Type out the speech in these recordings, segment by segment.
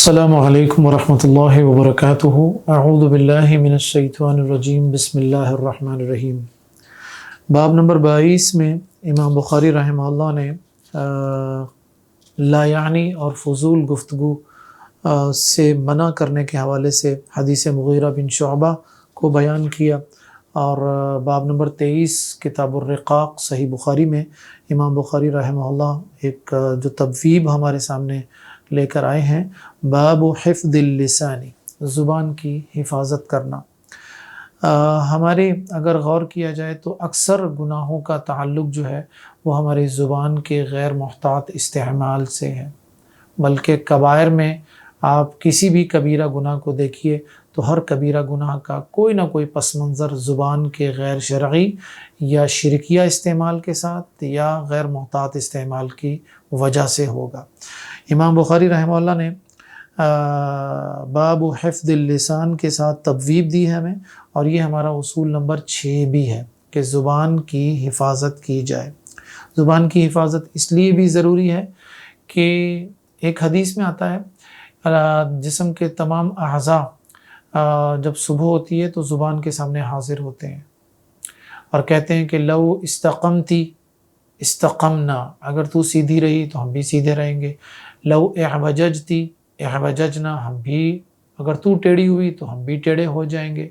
السلام علیکم ورحمۃ اللہ وبرکاتہ۔ اعوذ باللہ من الشیطان الرجیم، بسم اللہ الرحمن الرحیم۔ باب نمبر 22 میں امام بخاری رحمہ اللہ نے لا یعنی اور فضول گفتگو سے منع کرنے کے حوالے سے حدیث مغیرہ بن شعبہ کو بیان کیا، اور باب نمبر 23 کتاب الرقاق صحیح بخاری میں امام بخاری رحمہ اللہ ایک جو تبویب ہمارے سامنے لے کر آئے ہیں، باب حفظ اللسانی، زبان کی حفاظت کرنا۔ ہمارے اگر غور کیا جائے تو اکثر گناہوں کا تعلق جو ہے وہ ہماری زبان کے غیر محتاط استعمال سے ہے، بلکہ کبائر میں آپ کسی بھی کبیرہ گناہ کو دیکھیے تو ہر کبیرہ گناہ کا کوئی نہ کوئی پس منظر زبان کے غیر شرعی یا شرکیہ استعمال کے ساتھ یا غیر محتاط استعمال کی وجہ سے ہوگا۔ امام بخاری رحمہ اللہ نے باب حفظ اللسان کے ساتھ تبویب دی ہے ہمیں، اور یہ ہمارا اصول نمبر 6 بھی ہے کہ زبان کی حفاظت کی جائے۔ زبان کی حفاظت اس لیے بھی ضروری ہے کہ ایک حدیث میں آتا ہے جسم کے تمام اعضاء جب صبح ہوتی ہے تو زبان کے سامنے حاضر ہوتے ہیں اور کہتے ہیں کہ لو استقمتی استقمنا، اگر تو سیدھی رہی تو ہم بھی سیدھے رہیں گے، لو اعوججتی اعوججنا، ہم بھی اگر تو ٹیڑھی ہوئی تو ہم بھی ٹیڑھے ہو جائیں گے۔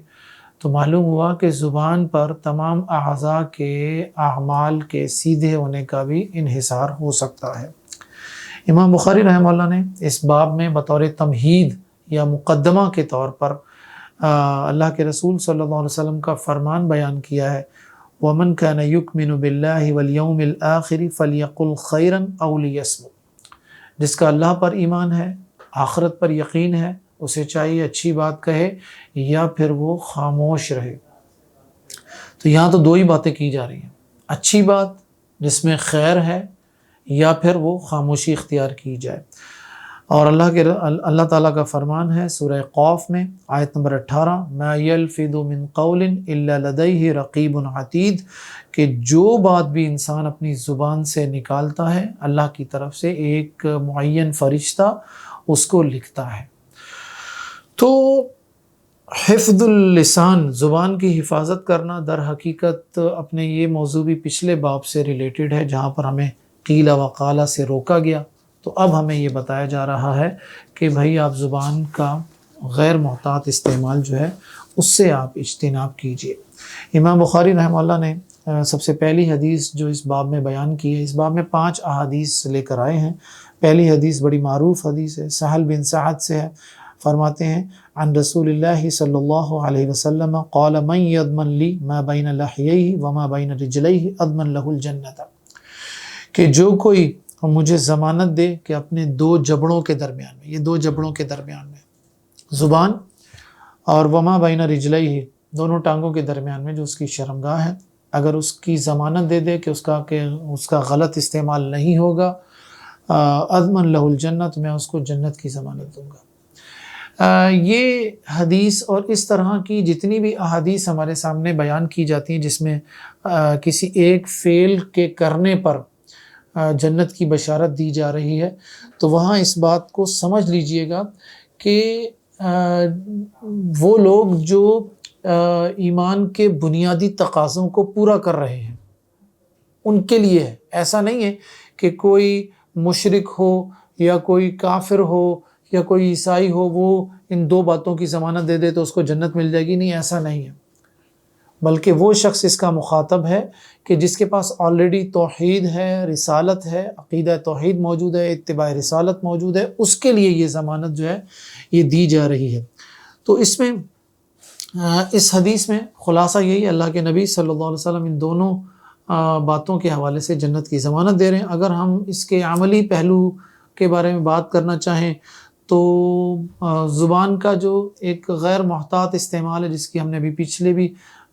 تو معلوم ہوا کہ زبان پر تمام اعضاء کے اعمال کے سیدھے ہونے کا بھی انحصار ہو سکتا ہے۔ امام بخاری رحمہ اللہ نے اس باب میں بطور تمہید یا مقدمہ کے طور پر اللہ کے رسول صلی اللہ علیہ وسلم کا فرمان بیان کیا ہے، وَمَنْ كَانَ يُؤْمِنُ بِاللَّهِ وَالْيَوْمِ الْآخِرِ فَلْيَقُلْ خَيْرًا أَوْ لِيَصْمُتْ، جس کا اللہ پر ایمان ہے، آخرت پر یقین ہے، اسے چاہیے اچھی بات کہے یا پھر وہ خاموش رہے۔ تو یہاں تو دو ہی باتیں کی جا رہی ہیں، اچھی بات جس میں خیر ہے یا پھر وہ خاموشی اختیار کی جائے۔ اور اللہ تعالیٰ کا فرمان ہے سورہ قاف میں آیت نمبر 18، مَا يَلْفِظُ مِن قَوْلٍ إِلَّا لَدَيْهِ رَقِيبٌ عَتِيدٌ، کہ جو بات بھی انسان اپنی زبان سے نکالتا ہے اللہ کی طرف سے ایک معین فرشتہ اس کو لکھتا ہے۔ تو حفظ اللسان، زبان کی حفاظت کرنا، در حقیقت اپنے یہ موضوع بھی پچھلے باب سے ریلیٹڈ ہے جہاں پر ہمیں قیل وقال سے روکا گیا، تو اب ہمیں یہ بتایا جا رہا ہے کہ بھائی آپ زبان کا غیر محتاط استعمال جو ہے اس سے آپ اجتناب کیجئے۔ امام بخاری رحمہ اللہ نے سب سے پہلی حدیث جو اس باب میں بیان کی ہے، اس باب میں 5 احادیث لے کر آئے ہیں۔ پہلی حدیث بڑی معروف حدیث ہے، سہل بن سعد سے ہے، فرماتے ہیں عن رسول اللہ صلی اللہ علیہ وسلم قال من یضمن لی ما بین لحییہ وما بین رجلیہ اضمن لہ الجنۃ، کہ جو کوئی مجھے ضمانت دے کہ اپنے 2 جبڑوں کے درمیان میں، یہ 2 جبڑوں کے درمیان میں زبان اور وما بین رجلیہ، دونوں ٹانگوں کے درمیان میں جو اس کی شرمگاہ ہے، اگر اس کی ضمانت دے دے کہ اس کا غلط استعمال نہیں ہوگا، اضمن لہ الجنہ، تو میں اس کو جنت کی ضمانت دوں گا۔ یہ حدیث اور اس طرح کی جتنی بھی احادیث ہمارے سامنے بیان کی جاتی ہیں جس میں کسی ایک فعل کے کرنے پر جنت کی بشارت دی جا رہی ہے، تو وہاں اس بات کو سمجھ لیجئے گا کہ وہ لوگ جو ایمان کے بنیادی تقاضوں کو پورا کر رہے ہیں ان کے لیے ہے، ایسا نہیں ہے کہ کوئی مشرک ہو یا کوئی کافر ہو یا کوئی عیسائی ہو وہ ان 2 باتوں کی ضمانت دے دے تو اس کو جنت مل جائے گی، نہیں، ایسا نہیں ہے، بلکہ وہ شخص اس کا مخاطب ہے کہ جس کے پاس آلریڈی توحید ہے، رسالت ہے، عقیدہ توحید موجود ہے، اتباع رسالت موجود ہے، اس کے لیے یہ ضمانت جو ہے یہ دی جا رہی ہے۔ تو اس میں اس حدیث میں خلاصہ یہی ہے، اللہ کے نبی صلی اللہ علیہ وسلم ان دونوں باتوں کے حوالے سے جنت کی ضمانت دے رہے ہیں۔ اگر ہم اس کے عملی پہلو کے بارے میں بات کرنا چاہیں تو زبان کا جو ایک غیر محتاط استعمال ہے، جس کی ہم نے ابھی پچھلے بھی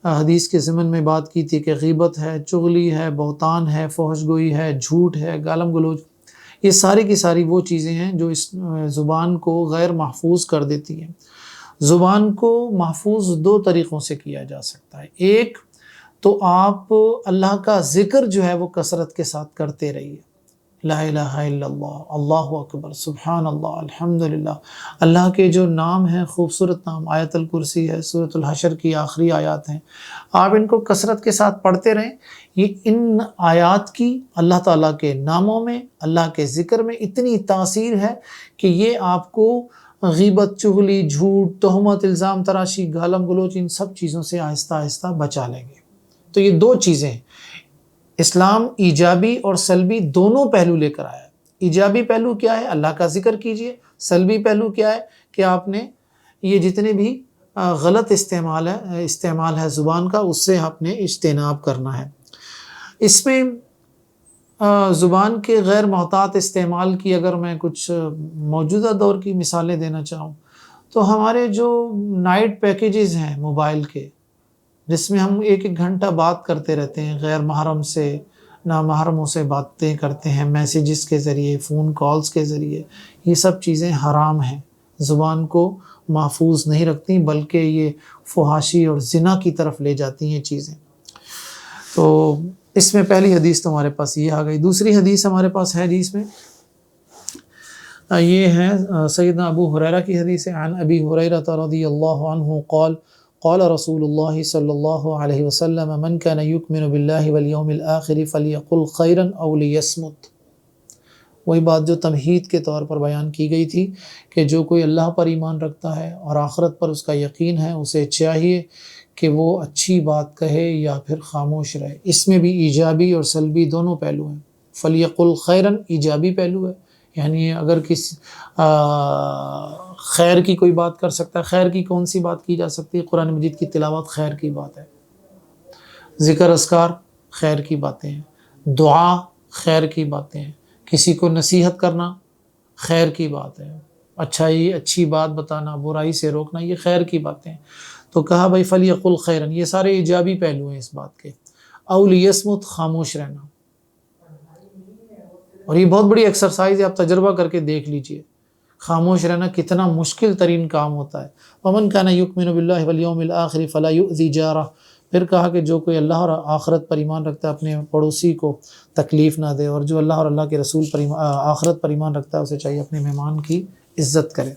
حدیث کے ضمن میں بات کی تھی کہ غیبت ہے، چغلی ہے، بہتان ہے، فحش گوئی ہے، جھوٹ ہے، گالم گلوچ، یہ ساری کی ساری وہ چیزیں ہیں جو اس زبان کو غیر محفوظ کر دیتی ہیں۔ زبان کو محفوظ 2 طریقوں سے کیا جا سکتا ہے، ایک تو آپ اللہ کا ذکر جو ہے وہ کثرت کے ساتھ کرتے رہیے، لا الہ الا اللہ، اللہ اکبر، سبحان اللہ، الحمدللہ۔ اللہ کے جو نام ہیں، خوبصورت نام، آیت الکرسی ہے، سورۃ الحشر کی آخری آیات ہیں، آپ ان کو کثرت کے ساتھ پڑھتے رہیں۔ یہ ان آیات کی اللہ تعالیٰ کے ناموں میں، اللہ کے ذکر میں اتنی تاثیر ہے کہ یہ آپ کو غیبت، چغلی، جھوٹ، تہمت، الزام تراشی، گالم گلوچ، ان سب چیزوں سے آہستہ آہستہ بچا لیں گے۔ تو یہ دو چیزیں ہیں۔ اسلام ایجابی اور سلبی دونوں پہلو لے کر آیا ہے۔ ایجابی پہلو کیا ہے؟ اللہ کا ذکر کیجئے۔ سلبی پہلو کیا ہے؟ کہ آپ نے یہ جتنے بھی غلط استعمال ہے زبان کا، اس سے آپ نے اجتناب کرنا ہے۔ اس میں زبان کے غیر محتاط استعمال کی اگر میں کچھ موجودہ دور کی مثالیں دینا چاہوں تو ہمارے جو نائٹ پیکیجز ہیں موبائل کے، جس میں ہم ایک ایک گھنٹہ بات کرتے رہتے ہیں، غیر محرم سے، نامحرموں سے باتیں کرتے ہیں، میسیجز کے ذریعے، فون کالز کے ذریعے، یہ سب چیزیں حرام ہیں، زبان کو محفوظ نہیں رکھتی، بلکہ یہ فحاشی اور زنا کی طرف لے جاتی ہیں چیزیں۔ تو اس میں پہلی حدیث تو ہمارے پاس یہ آ گئی۔ دوسری حدیث ہمارے پاس ہے جس میں یہ ہے سیدنا ابو ہریرہ کی حدیث ہے، عن ابی ہریرہ رضی اللہ عنہ قال قال رسول اللہ صلی اللہ علیہ وسلم من كان يؤمن بالله واليوم الآخر فليقل خيرا او ليصمت۔ وہی بات جو تمہید کے طور پر بیان کی گئی تھی کہ جو کوئی اللہ پر ایمان رکھتا ہے اور آخرت پر اس کا یقین ہے، اسے چاہیے کہ وہ اچھی بات کہے یا پھر خاموش رہے۔ اس میں بھی ایجابی اور سلبی دونوں پہلو ہیں۔ فلیقل خیرن ایجابی پہلو ہے، یعنی اگر کسی خیر کی کوئی بات کر سکتا ہے۔ خیر کی کون سی بات کی جا سکتی ہے؟ قرآن مجید کی تلاوت خیر کی بات ہے، ذکر اذکار خیر کی باتیں ہیں، دعا خیر کی باتیں ہیں، کسی کو نصیحت کرنا خیر کی بات ہے، اچھی بات بتانا، برائی سے روکنا، یہ خیر کی باتیں ہیں۔ تو کہا بھائی فلیقل خیرن، یہ سارے ایجابی پہلو ہیں اس بات کے۔ او لیصمت، خاموش رہنا۔ اور یہ بہت بڑی ایکسرسائز ہے، آپ تجربہ کر کے دیکھ لیجئے، خاموش رہنا کتنا مشکل ترین کام ہوتا ہے۔ ومن کان یؤمن باللہ والیوم الآخر فلا یؤذی جارہ۔ پھر کہا کہ جو کوئی اللہ اور آخرت پر ایمان رکھتا ہے اپنے پڑوسی کو تکلیف نہ دے، اور جو اللہ اور اللہ کے رسول پر آخرت پر ایمان رکھتا ہے اسے چاہیے اپنے مہمان کی عزت کرے۔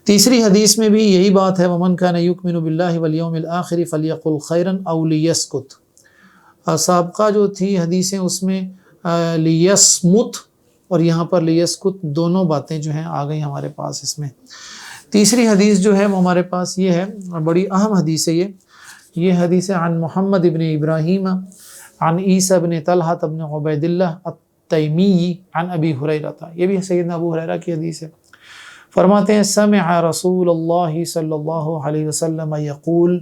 تیسری حدیث میں بھی یہی بات ہے، ومن کان یؤمن باللہ والیوم الآخر فلیقل خیرا او لیسکت۔ سابقہ جو تھی حدیثیں اس میں لیسمت اور یہاں پر لیسکت، دونوں باتیں جو ہیں آ گئی ہمارے پاس اس میں۔ تیسری حدیث جو ہے وہ ہمارے پاس یہ ہے، بڑی اہم حدیث ہے یہ حدیث ہے عن محمد ابن ابراہیم عن عیسیٰ بن طلحہ بن عبید اللہ التیمی عن ابی ہریرہ۔ یہ بھی سیدنا ابو ہریرہ کی حدیث ہے۔ فرماتے ہیں سمع رسول اللہ صلی اللہ علیہ وسلم یقول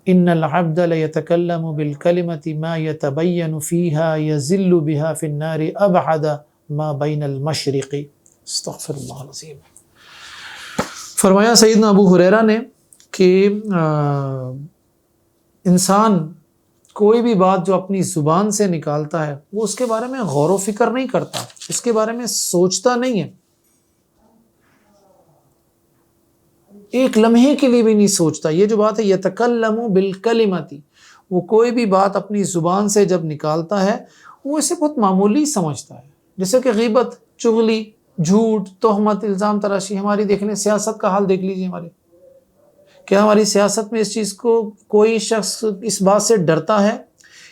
ان العبد لیتکلم بالکلمة ما یتبین فیہا یزل بها فی النار ابعد ما بین المشرق۔ استغفر اللہ العظیم۔ فرمایا سیدنا ابو ہریرہ نے کہ انسان کوئی بھی بات جو اپنی زبان سے نکالتا ہے وہ اس کے بارے میں غور و فکر نہیں کرتا، اس کے بارے میں سوچتا نہیں ہے، ایک لمحے کے لیے بھی نہیں سوچتا۔ یہ جو بات ہے یتکلم بالکلمۃ، وہ کوئی بھی بات اپنی زبان سے جب نکالتا ہے وہ اسے بہت معمولی سمجھتا ہے، جیسے کہ غیبت، چغلی، جھوٹ، تہمت، الزام تراشی۔ ہماری دیکھ لیں سیاست کا حال دیکھ لیجیے ہمارے، کیا ہماری سیاست میں اس چیز کو کوئی شخص اس بات سے ڈرتا ہے؟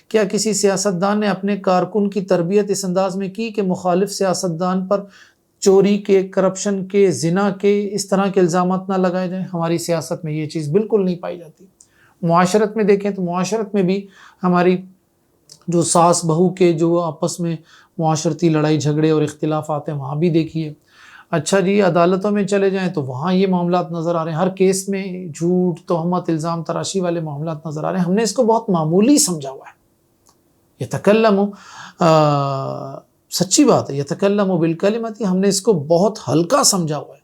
کیا کسی سیاستدان نے اپنے کارکن کی تربیت اس انداز میں کی کہ مخالف سیاستدان پر چوری کے، کرپشن کے، زنا کے، اس طرح کے الزامات نہ لگائے جائیں؟ ہماری سیاست میں یہ چیز بالکل نہیں پائی جاتی۔ معاشرت میں دیکھیں تو معاشرت میں بھی ہماری جو ساس بہو کے جو آپس میں معاشرتی لڑائی جھگڑے اور اختلافات ہیں وہاں بھی دیکھیے۔ اچھا جی، عدالتوں میں چلے جائیں تو وہاں یہ معاملات نظر آ رہے ہیں، ہر کیس میں جھوٹ، تہمت، الزام تراشی والے معاملات نظر آ رہے ہیں۔ ہم نے اس کو بہت معمولی سمجھا ہوا ہے۔ یتکلم، سچی بات ہے، یتکلم بالکلمۃ، ہم نے اس کو بہت ہلکا سمجھا ہوا ہے،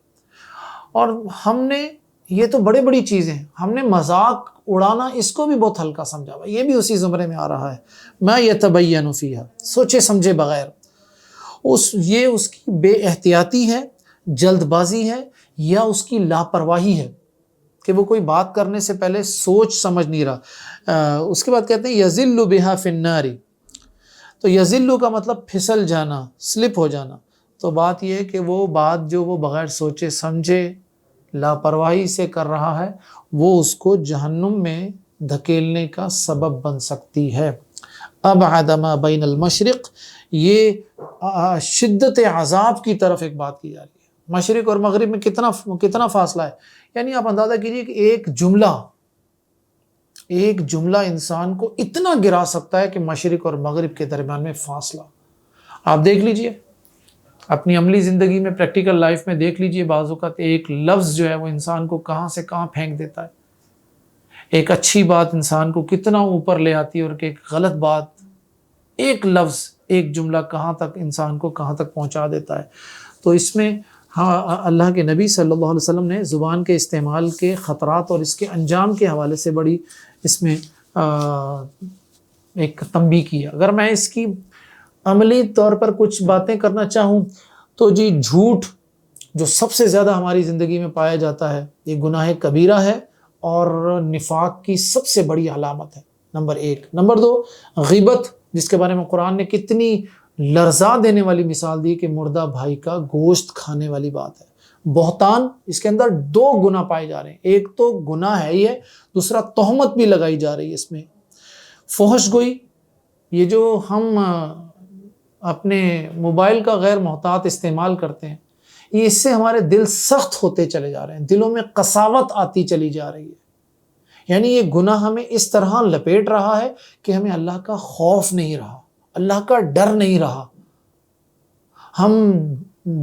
اور ہم نے یہ تو بڑے بڑی چیزیں ہیں، ہم نے مذاق اڑانا اس کو بھی بہت ہلکا سمجھا ہوا ہے، یہ بھی اسی زمرے میں آ رہا ہے۔ ما یتبین فیہا، سوچے سمجھے بغیر، یہ اس کی بے احتیاطی ہے، جلد بازی ہے، یا اس کی لاپرواہی ہے کہ وہ کوئی بات کرنے سے پہلے سوچ سمجھ نہیں رہا۔ اس کے بعد کہتے ہیں یذل بہا فی النار، تو یذلو کا مطلب پھسل جانا، سلپ ہو جانا. تو بات یہ ہے کہ وہ بات جو وہ بغیر سوچے سمجھے لاپرواہی سے کر رہا ہے وہ اس کو جہنم میں دھکیلنے کا سبب بن سکتی ہے. ابعد ما بین المشرق، یہ شدت عذاب کی طرف ایک بات کی جا رہی ہے. مشرق اور مغرب میں کتنا فاصلہ ہے. یعنی آپ اندازہ کیجئے کہ ایک جملہ انسان کو اتنا گرا سکتا ہے کہ مشرق اور مغرب کے درمیان میں فاصلہ. آپ دیکھ لیجئے اپنی عملی زندگی میں، پریکٹیکل لائف میں دیکھ لیجئے، بعض اوقات ایک لفظ جو ہے وہ انسان کو کہاں سے کہاں پھینک دیتا ہے. ایک اچھی بات انسان کو کتنا اوپر لے آتی ہے، اور ایک غلط بات، ایک لفظ، ایک جملہ کہاں تک انسان کو کہاں تک پہنچا دیتا ہے. تو اس میں اللہ کے نبی صلی اللہ علیہ وسلم نے زبان کے استعمال کے خطرات اور اس کے انجام کے حوالے سے بڑی اس میں ایک تنبیہ کی ہے. اگر میں اس کی عملی طور پر کچھ باتیں کرنا چاہوں تو جی، جھوٹ جو سب سے زیادہ ہماری زندگی میں پایا جاتا ہے، یہ گناہ کبیرہ ہے اور نفاق کی سب سے بڑی علامت ہے، نمبر 1. نمبر 2، غیبت، جس کے بارے میں قرآن نے کتنی لرزا دینے والی مثال دی کہ مردہ بھائی کا گوشت کھانے والی بات ہے. بہتان، اس کے اندر 2 گناہ پائے جا رہے ہیں. ایک تو گناہ ہے ہی ہے، دوسرا تہمت بھی لگائی جا رہی ہے اس میں. فحش گوئی، یہ جو ہم اپنے موبائل کا غیر محتاط استعمال کرتے ہیں، یہ اس سے ہمارے دل سخت ہوتے چلے جا رہے ہیں، دلوں میں قساوت آتی چلی جا رہی ہے. یعنی یہ گناہ ہمیں اس طرح لپیٹ رہا ہے کہ ہمیں اللہ کا خوف نہیں رہا، اللہ کا ڈر نہیں رہا. ہم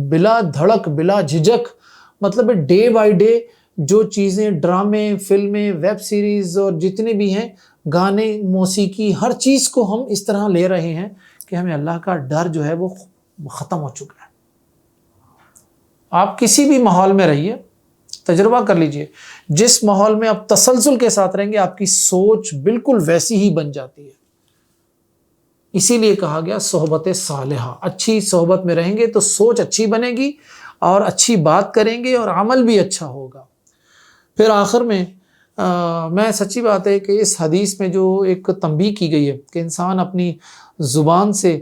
بلا دھڑک، بلا جھجک، مطلب ڈے بائی ڈے جو چیزیں، ڈرامے، فلمیں، ویب سیریز اور جتنے بھی ہیں، گانے، موسیقی، ہر چیز کو ہم اس طرح لے رہے ہیں کہ ہمیں اللہ کا ڈر جو ہے وہ ختم ہو چکا ہے. آپ کسی بھی ماحول میں رہیے، تجربہ کر لیجئے، جس ماحول میں آپ تسلسل کے ساتھ رہیں گے آپ کی سوچ بالکل ویسی ہی بن جاتی ہے. اسی لیے کہا گیا صحبت صالحہ، اچھی صحبت میں رہیں گے تو سوچ اچھی بنے گی اور اچھی بات کریں گے اور عمل بھی اچھا ہوگا. پھر آخر میں میں سچی بات ہے کہ اس حدیث میں جو ایک تنبیہ کی گئی ہے کہ انسان اپنی زبان سے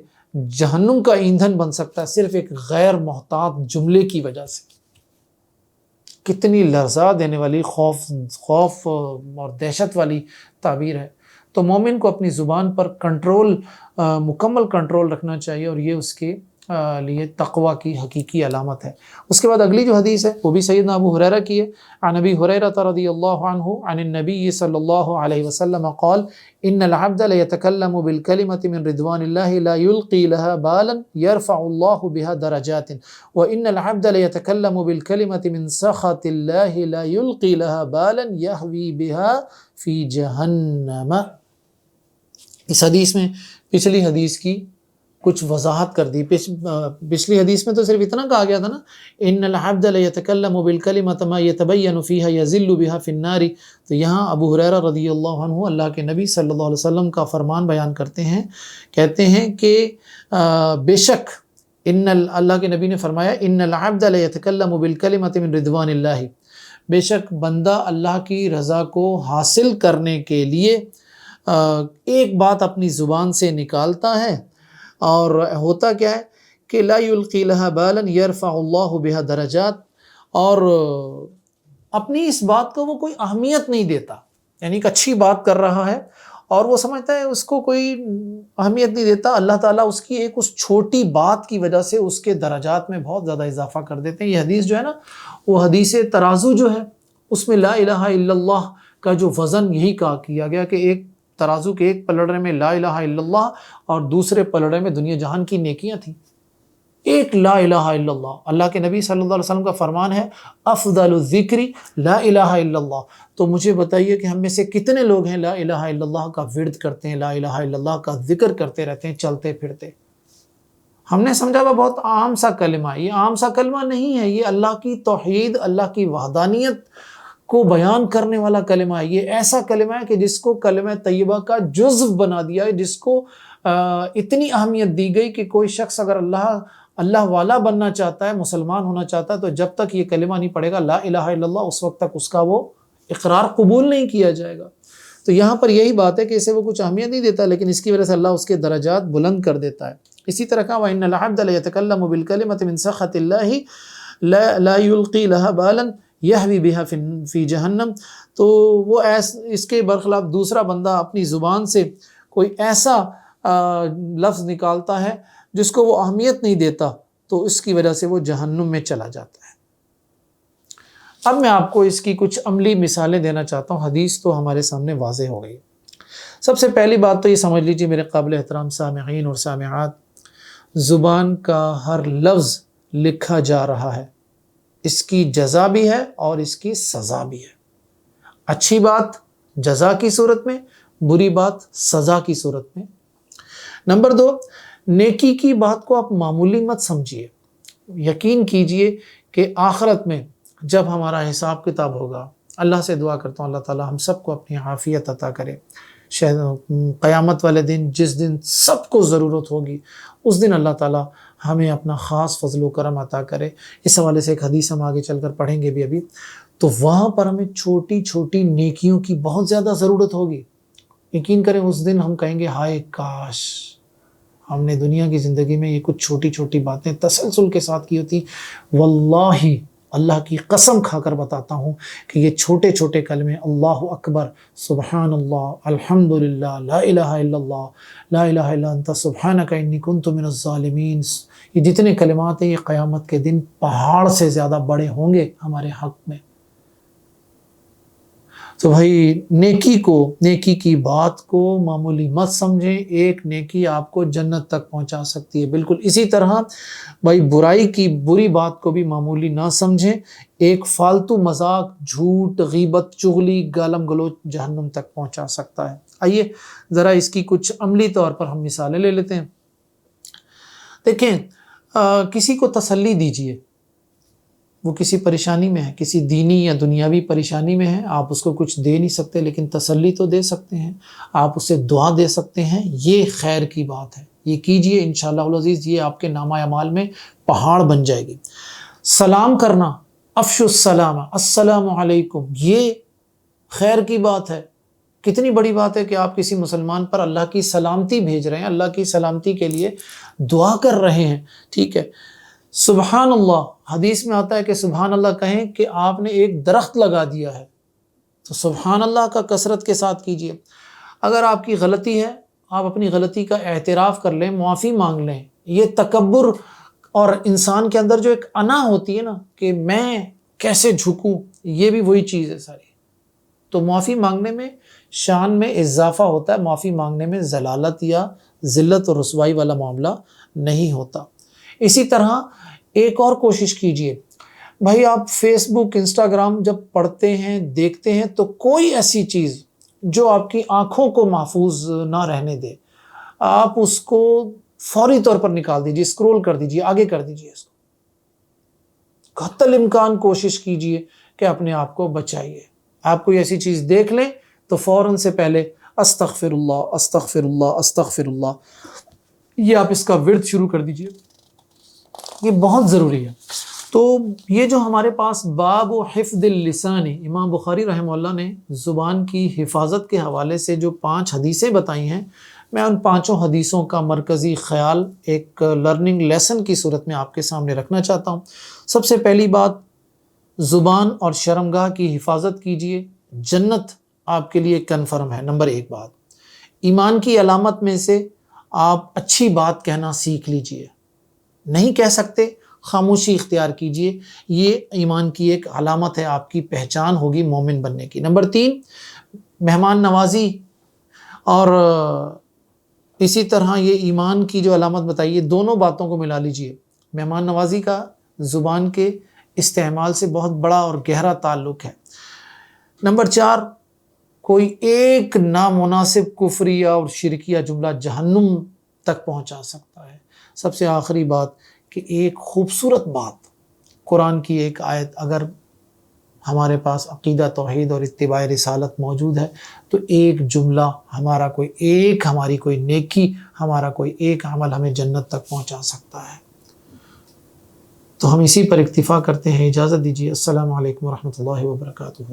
جہنم کا ایندھن بن سکتا ہے صرف ایک غیر محتاط جملے کی وجہ سے. کتنی لرزا دینے والی، خوف اور دہشت والی تعبیر ہے. تو مومن کو اپنی زبان پر مکمل کنٹرول رکھنا چاہیے، اور یہ اس کے لیے تقوی کی حقیقی علامت ہے. اس کے بعد اگلی جو حدیث ہے وہ بھی سیدنا ابو ہریرہ کی ہے. عن ابی ہریرہ رضی اللہ عنہ عن النبی صلی اللہ علیہ وسلم قال ان العبد ليتكلم بالكلمة من رضوان الله لا يلقي لها بالا يرفع الله بها درجات وان العبد ليتكلم بالكلمة من سخط الله لا يلقي لها بالا يهوي بها في جهنم. اس حدیث میں پچھلی حدیث کی کچھ وضاحت کر دی. پچھلی حدیث میں تو صرف اتنا کہا گیا تھا نا، ان العبد لیتکلم بالکلمۃ ما یتبین فیہا یذل بہا فی النار. تو یہاں ابو ہریرہ رضی اللہ عنہ اللہ کے نبی صلی اللہ علیہ وسلم کا فرمان بیان کرتے ہیں، کہتے ہیں کہ بے شک اللہ کے نبی نے فرمایا ان العبد لیتکلم بالکلمۃ من رضوان اللہ، بے شک بندہ اللہ کی رضا کو حاصل کرنے کے لیے ایک بات اپنی زبان سے نکالتا ہے، اور ہوتا کیا ہے کہ لا یلقی لہا بالا یرفع اللہ بہا درجات، اور اپنی اس بات کو وہ کوئی اہمیت نہیں دیتا. یعنی ایک اچھی بات کر رہا ہے اور وہ سمجھتا ہے اس کو کوئی اہمیت نہیں دیتا، اللہ تعالیٰ اس کی ایک اس چھوٹی بات کی وجہ سے اس کے درجات میں بہت زیادہ اضافہ کر دیتے ہیں. یہ حدیث جو ہے نا، وہ حدیث ترازو جو ہے اس میں لا الہ الا اللہ کا جو وزن یہی کیا گیا کہ ایک ترازو کے ایک پلڑے میں لا الہ الا اللہ اور دوسرے پلڑے میں دنیا جہان کی نیکیاں تھیں. ایک لا الہ الا اللہ، اللہ کے نبی صلی اللہ علیہ وسلم کا فرمان ہے افضل الذکر لا الہ الا اللہ. تو مجھے بتائیے کہ ہم میں سے کتنے لوگ ہیں لا الہ الا اللہ کا ورد کرتے ہیں، لا الہ الا اللہ کا ذکر کرتے رہتے ہیں چلتے پھرتے. ہم نے سمجھا وہ بہت عام سا کلمہ، یہ عام سا کلمہ نہیں ہے، یہ اللہ کی توحید، اللہ کی وحدانیت کو بیان کرنے والا کلمہ ہے. یہ ایسا کلمہ ہے کہ جس کو کلمہ طیبہ کا جزو بنا دیا ہے، جس کو اتنی اہمیت دی گئی کہ کوئی شخص اگر اللہ والا بننا چاہتا ہے، مسلمان ہونا چاہتا ہے، تو جب تک یہ کلمہ نہیں پڑھے گا لا الہ الا اللہ، اس وقت تک اس کا وہ اقرار قبول نہیں کیا جائے گا. تو یہاں پر یہی بات ہے کہ اسے وہ کچھ اہمیت نہیں دیتا، لیکن اس کی وجہ سے اللہ اس کے درجات بلند کر دیتا ہے۔ اسی طرح کہا وَإِنَّ الْعَبْدَ لَيَتَكَلَّمُ بِالْكَلِمَةِ مِنْ سَخَطِ اللَّهِ لَا يُلْقِي لَهَا بَالًا يَهْوِي بِهَا فِي جَهَنَّمَ، تو وہ اس کے برخلاف دوسرا بندہ اپنی زبان سے کوئی ایسا لفظ نکالتا ہے جس کو وہ اہمیت نہیں دیتا، تو اس کی وجہ سے وہ جہنم میں چلا جاتا ہے۔ اب میں آپ کو اس کی کچھ عملی مثالیں دینا چاہتا ہوں، حدیث تو ہمارے سامنے واضح ہو گئی۔ سب سے پہلی بات تو یہ سمجھ لیجیے میرے قابل احترام سامعین اور سامعات، زبان کا ہر لفظ لکھا جا رہا ہے، اس کی جزا بھی ہے اور اس کی سزا بھی ہے۔ اچھی بات جزا کی صورت میں، بری بات سزا کی صورت میں۔ نمبر 2، نیکی کی بات کو آپ معمولی مت سمجھیے، یقین کیجئے کہ آخرت میں جب ہمارا حساب کتاب ہوگا، اللہ سے دعا کرتا ہوں اللہ تعالی ہم سب کو اپنی عافیت عطا کرے، قیامت والے دن جس دن سب کو ضرورت ہوگی، اس دن اللہ تعالی ہمیں اپنا خاص فضل و کرم عطا کرے۔ اس حوالے سے ایک حدیث ہم آگے چل کر پڑھیں گے بھی ابھی، تو وہاں پر ہمیں چھوٹی چھوٹی نیکیوں کی بہت زیادہ ضرورت ہوگی۔ یقین کریں اس دن ہم کہیں گے ہائے کاش ہم نے دنیا کی زندگی میں یہ کچھ چھوٹی چھوٹی باتیں تسلسل کے ساتھ کی ہوتی۔ واللہ اللہ کی قسم کھا کر بتاتا ہوں کہ یہ چھوٹے چھوٹے کلمے اللہ اکبر، سبحان اللہ، الحمدللہ، لا الہ الا اللہ، لا الہ الا انت سبحانک انی کنت من الظالمین، یہ جتنے کلمات ہیں یہ قیامت کے دن پہاڑ سے زیادہ بڑے ہوں گے ہمارے حق میں۔ تو بھائی نیکی کی بات کو معمولی مت سمجھیں، ایک نیکی آپ کو جنت تک پہنچا سکتی ہے۔ بالکل اسی طرح بھائی برائی کی بری بات کو بھی معمولی نہ سمجھیں، ایک فالتو مذاق، جھوٹ، غیبت، چغلی، گالم گلوچ جہنم تک پہنچا سکتا ہے۔ آئیے ذرا اس کی کچھ عملی طور پر ہم مثالیں لے لیتے ہیں۔ دیکھیں کسی کو تسلی دیجئے، وہ کسی پریشانی میں ہے، کسی دینی یا دنیاوی پریشانی میں ہے، آپ اس کو کچھ دے نہیں سکتے لیکن تسلی تو دے سکتے ہیں، آپ اسے دعا دے سکتے ہیں، یہ خیر کی بات ہے، یہ کیجئے انشاءاللہ العزیز، یہ آپ کے نامہ اعمال میں پہاڑ بن جائے گی۔ سلام کرنا، افشوا السلام، السلام علیکم، یہ خیر کی بات ہے۔ کتنی بڑی بات ہے کہ آپ کسی مسلمان پر اللہ کی سلامتی بھیج رہے ہیں، اللہ کی سلامتی کے لیے دعا کر رہے ہیں، ٹھیک ہے۔ سبحان اللہ، حدیث میں آتا ہے کہ سبحان اللہ کہیں کہ آپ نے ایک درخت لگا دیا ہے، تو سبحان اللہ کا کثرت کے ساتھ کیجئے۔ اگر آپ کی غلطی ہے، آپ اپنی غلطی کا اعتراف کر لیں، معافی مانگ لیں۔ یہ تکبر اور انسان کے اندر جو ایک انا ہوتی ہے نا کہ میں کیسے جھکوں، یہ بھی وہی چیز ہے ساری۔ تو معافی مانگنے میں شان میں اضافہ ہوتا ہے، معافی مانگنے میں ذلالت یا ذلت اور رسوائی والا معاملہ نہیں ہوتا۔ اسی طرح ایک اور کوشش کیجئے، بھائی آپ فیس بک، انسٹاگرام جب پڑھتے ہیں، دیکھتے ہیں، تو کوئی ایسی چیز جو آپ کی آنکھوں کو محفوظ نہ رہنے دے، آپ اس کو فوری طور پر نکال دیجئے، اسکرول کر دیجئے، آگے کر دیجئے اس کو۔ حتی الامکان کوشش کیجئے کہ اپنے آپ کو بچائیے۔ آپ کوئی ایسی چیز دیکھ لیں تو فوراً سے پہلے استغفر اللہ، استغفر اللہ، استغفر اللہ، یہ آپ اس کا ورد شروع کر دیجئے، یہ بہت ضروری ہے۔ تو یہ جو ہمارے پاس باب و حفظ اللسان، امام بخاری رحمہ اللہ نے زبان کی حفاظت کے حوالے سے جو 5 حدیثیں بتائی ہیں، میں ان 5 حدیثوں کا مرکزی خیال ایک لرننگ لیسن کی صورت میں آپ کے سامنے رکھنا چاہتا ہوں۔ سب سے پہلی بات، زبان اور شرمگاہ کی حفاظت کیجئے، جنت آپ کے لیے کنفرم ہے۔ نمبر 1 بات، ایمان کی علامت میں سے آپ اچھی بات کہنا سیکھ لیجئے، نہیں کہہ سکتے خاموشی اختیار کیجئے، یہ ایمان کی ایک علامت ہے، آپ کی پہچان ہوگی مومن بننے کی۔ نمبر 3، مہمان نوازی، اور اسی طرح یہ ایمان کی جو علامت بتائیے، دونوں باتوں کو ملا لیجئے۔ مہمان نوازی کا زبان کے استعمال سے بہت بڑا اور گہرا تعلق ہے۔ نمبر 4، کوئی ایک نامناسب کفریہ اور شرکیہ جملہ جہنم تک پہنچا سکتا ہے۔ سب سے آخری بات کہ ایک خوبصورت بات، قرآن کی ایک آیت اگر ہمارے پاس عقیدہ توحید اور اتباع رسالت موجود ہے تو ایک جملہ ہماری کوئی نیکی، ہمارا کوئی ایک عمل ہمیں جنت تک پہنچا سکتا ہے۔ تو ہم اسی پر اکتفا کرتے ہیں، اجازت دیجیے، السلام علیکم ورحمۃ اللہ وبرکاتہ۔